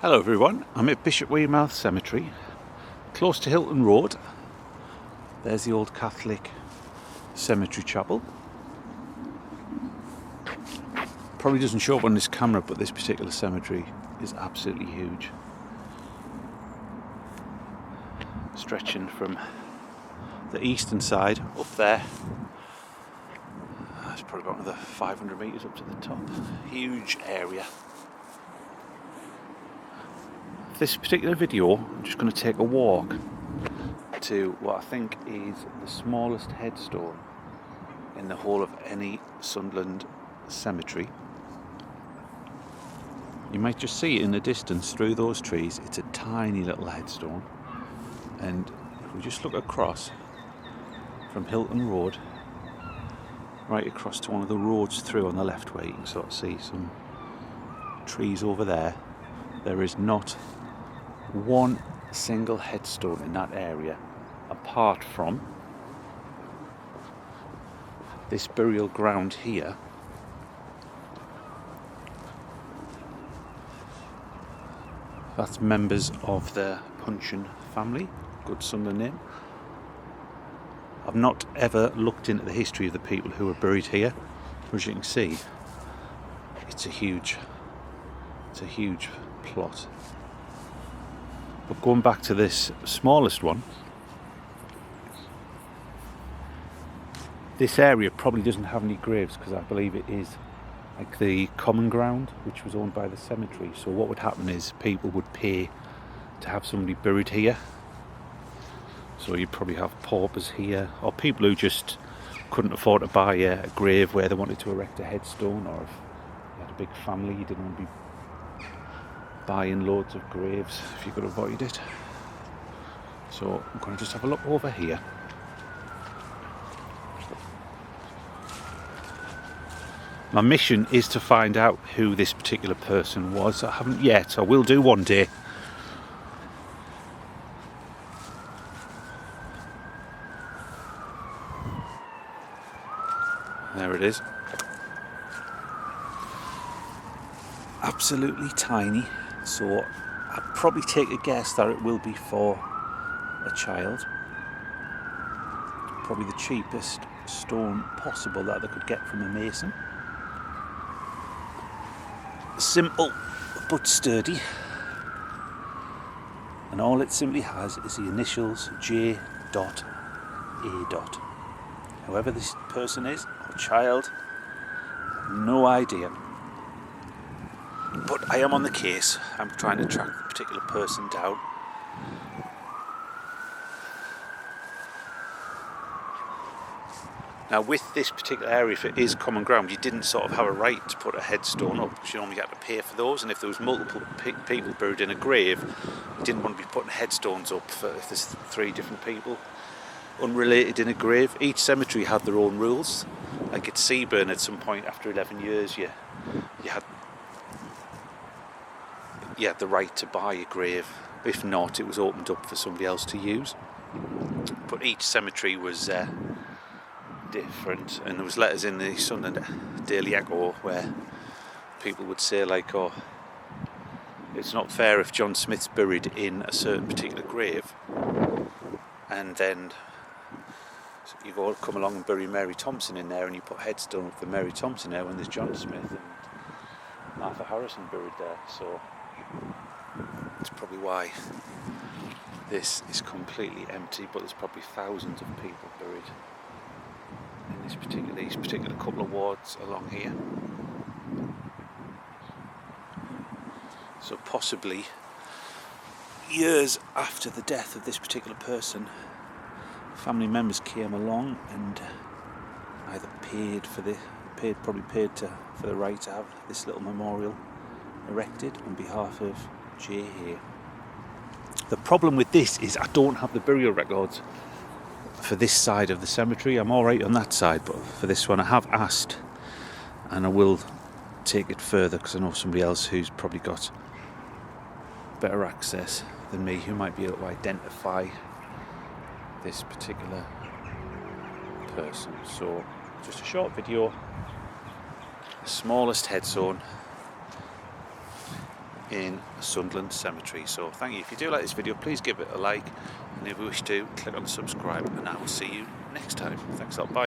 Hello everyone, I'm at Bishopwearmouth Cemetery, close to Hilton Road. There's the old Catholic cemetery chapel. Probably doesn't show up on this camera, but this particular cemetery is absolutely huge. Stretching from the eastern side up there, it's probably about another 500 metres up to the top. Huge area. This particular video, I'm just going to take a walk to what I think is the smallest headstone in the whole of any Sunderland cemetery. You might just see it in the distance through those trees. It's a tiny little headstone, and if we just look across from Hilton Road right across to one of the roads through on the left way, you can sort of see some trees over there. There is not one single headstone in that area apart from this burial ground here. That's members of the Puncheon family, good Sunderland name. I've not ever looked into the history of the people who are buried here, but as you can see, it's a huge plot. But going back to this smallest one, this area probably doesn't have any graves because I believe it is like the common ground, which was owned by the cemetery. So what would happen is people would pay to have somebody buried here. So you'd probably have paupers here, or people who just couldn't afford to buy a grave where they wanted to erect a headstone, or if you had a big family, you didn't want to be buying loads of graves if you could avoid it. So I'm going to just have a look over here. My mission is to find out who this particular person was. I haven't yet. I will do one day. There it is. Absolutely tiny. So I'd probably take a guess that it will be for a child. Probably the cheapest stone possible that they could get from a mason. Simple but sturdy. And all it simply has is the initials J.A. Whoever this person is, or child, no idea. But I am on the case. I'm trying to track the particular person down. Now with this particular area, if it is common ground, you didn't sort of have a right to put a headstone up, because you normally had to pay for those, and if there was multiple people buried in a grave, you didn't want to be putting headstones up for if there's 3 different people unrelated in a grave. Each cemetery had their own rules. Like at Seaburn, at some point after 11 years, you had the right to buy a grave. If not, it was opened up for somebody else to use. But each cemetery was different, and there was letters in the Sunderland Daily Echo where people would say like, oh, it's not fair if John Smith's buried in a certain particular grave and then you come along and bury Mary Thompson in there, and you put headstone for Mary Thompson there when there's John Smith and Martha Harrison buried there. So that's probably why this is completely empty, but there's probably thousands of people buried in these particular couple of wards along here. So possibly years after the death of this particular person, family members came along and either probably paid for the right to have this little memorial erected on behalf of J.A. The problem with this is I don't have the burial records for this side of the cemetery. I'm alright on that side, but for this one I have asked, and I will take it further because I know somebody else who's probably got better access than me, who might be able to identify this particular person. So just a short video, the smallest headstone in Sunderland Cemetery. So thank you. If you do like this video, please give it a like, and if you wish to, click on the subscribe, and I will see you next time. Thanks a lot. Bye.